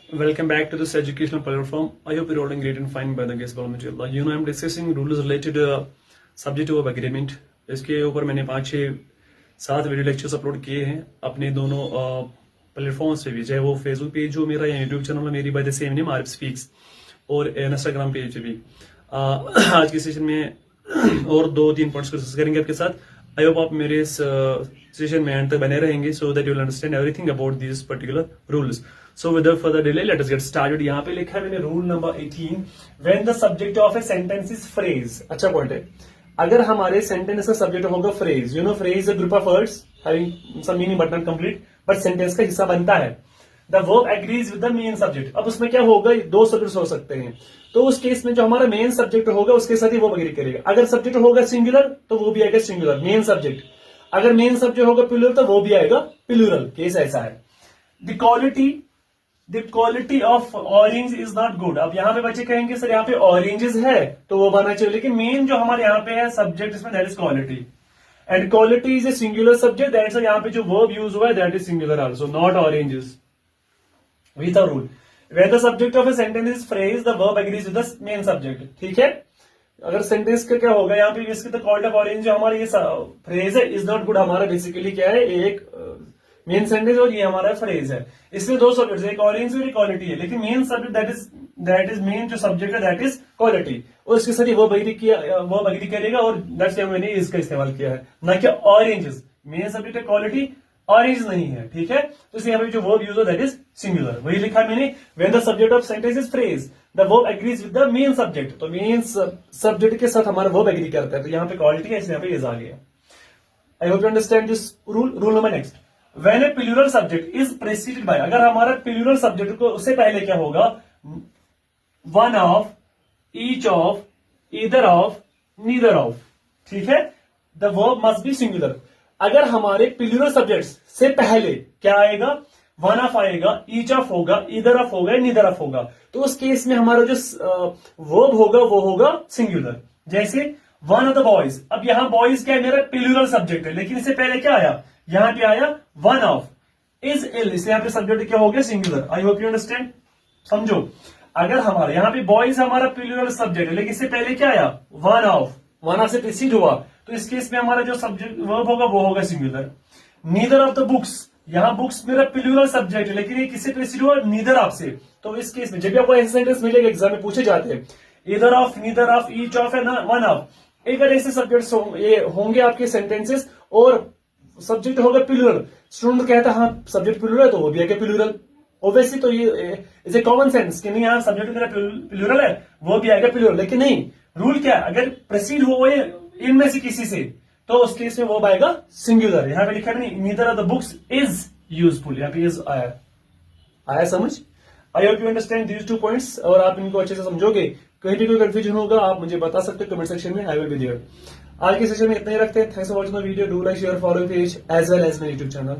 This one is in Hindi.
Welcome back to this educational platform. I hope you're all doing great and fine by the grace of Allah. You know, I'm discussing rules related to subject of agreement. इसके ऊपर मैंने 5-6-7 वीडियो लेक्चर्स अपलोड किए हैं अपने दोनों प्लेटफॉर्म्स पे भी, चाहे वो फेसबुक पेज हो मेरा या यूट्यूब चैनल है मेरी by the same name Arif speaks, और इंस्टाग्राम पेज पे भी। आज के सेशन में और 2-3 पॉइंट्स डिस्कस करेंगे आपके साथ। आई होप आप मेरे इस सेशन में एंड तक बने रहेंगे so that you will understand everything about this particular rules. So without further delay, let us get started. यहाँ पे लिखा है मैंने rule number 18, when the subject of a sentence is phrase। अच्छा पॉइंट है, अगर हमारे सेंटेंस का सब्जेक्ट होगा phrase, you know phrase group of words having some meaning but not complete, but sentence का हिस्सा बनता है। The verb agrees with the main subject. अब उसमें क्या होगा, 2 सब्जेक्ट हो सकते हैं, तो उस केस में जो हमारा मेन सब्जेक्ट होगा उसके साथ ही वो एग्री करेगा। अगर सब्जेक्ट होगा सिंगुलर तो वो भी आएगा सिंगुलर मेन सब्जेक्ट, अगर मेन सब्जेक्ट होगा प्लूरल तो वो भी आएगा प्लूरल। केस ऐसा है। The quality of orange is not good. अब यहाँ पे बच्चे कहेंगे सर यहाँ पे ऑरेंजेस है तो वो बनना चाहिए, लेकिन मेन जो हमारे यहाँ पे है सब्जेक्ट इसमें that is quality, and quality is a singular subject, that's यहाँ पे जो वर्ब यूज हुआ है that is singular also, not oranges. With a rule where the subject of a sentence is phrase the verb agrees with the main subject. ठीक है, अगर सेंटेंस का क्या होगा यहाँ पे, इसके तो क्वालिटी ऑफ ऑरेंज जो हमारा ये फ्रेज है इज नॉट गुड, हमारा बेसिकली क्या है, एक मेन सेंटेंस और ये हमारा फ्रेज है। इसमें 2 सब्जेक्ट, एक ऑरेंज और एक क्वालिटी है, लेकिन main subject that is main जो सब्जेक्ट है दैट इज क्वालिटी, और इसके साथ ही वो एग्री करेगा, और दैट्स व्हाई मैंने इसका इस्तेमाल किया है, ना कि ऑरेंजेस। मेन सब्जेक्ट है क्वालिटी, ऑरेंज नहीं है। ठीक है, तो इसलिए यहाँ पे जो वर्ब यूज हो दैट इज सिंगुलर, वही लिखा है मैंने, when the subject of sentence is phrase the verb agrees with the main subject. तो मेन सब्जेक्ट के साथ हमारा वर्ब एग्री करता है, तो यहाँ पे क्वालिटी है, इसलिए यहाँ पे इज आ गया। I hope you understand this rule. Rule number next, When a plural subject is preceded by, अगर हमारा plural subject को उससे पहले क्या होगा, one of, each of, either of, neither of। ठीक है, the verb must be singular। अगर हमारे plural subjects से पहले क्या आएगा, one of आएगा, each of होगा, either of होगा, neither of होगा, तो उस केस में हमारा जो verb होगा वो होगा singular। जैसे one of the boys, अब यहां boys क्या है, मेरा plural subject है, लेकिन इससे पहले क्या आया, यहां पे आया वन ऑफ इज इल, इसलिए यहां पे सब्जेक्ट क्या हो गया, singular. I hope you understand. समझो, अगर हमारा यहां पे बॉयज हमारा प्लूरल सब्जेक्ट है, लेकिन इससे पहले क्या आया, वन ऑफ से प्रीसीड हुआ, तो इस केस में हमारा जो सब्जेक्ट वर्ब होगा वो होगा singular. Neither of the books, यहां बुक्स मेरा प्लूरल सब्जेक्ट है, लेकिन ये किससे प्रीसीड हुआ, नीदर ऑफ से, तो इस केस में जब भी आपको ऐसे सेंटेंस मिलेगा एग्जाम में पूछे जाते हैं, either of, neither of, each of and one of, अगर ऐसे सब्जेक्ट्स होंगे आपके सेंटेंसेस और सब्जेक्ट होगा प्लूरल, स्टूडेंट कहता है हाँ सब्जेक्ट प्लूरल है तो वो भी आएगा प्लूरल। ओब्वियसली तो ये इज ए कॉमन सेंस कि नहीं, हाँ सब्जेक्ट मेरा प्लूरल है वो भी आएगा प्लूरल, लेकिन नहीं, रूल क्या है, अगर प्रोसीड हुआ है इनमें से किसी से तो उस केस में वो आएगा सिंगुलर। यहाँ पे लिखा है नहीं, neither of the books is useful, यहाँ पे इज आया समझ। I hope you understand these 2 points, और आप इनको अच्छे से समझोगे। कहीं भी कोई कंफ्यूजन होगा आप मुझे बता सकते हो कमेंट सेक्शन में, आई विल बी देयर। आज के सेशन में इतना ही रखते हैं। Thanks for watching the video, do like share follow page as well as my YouTube channel.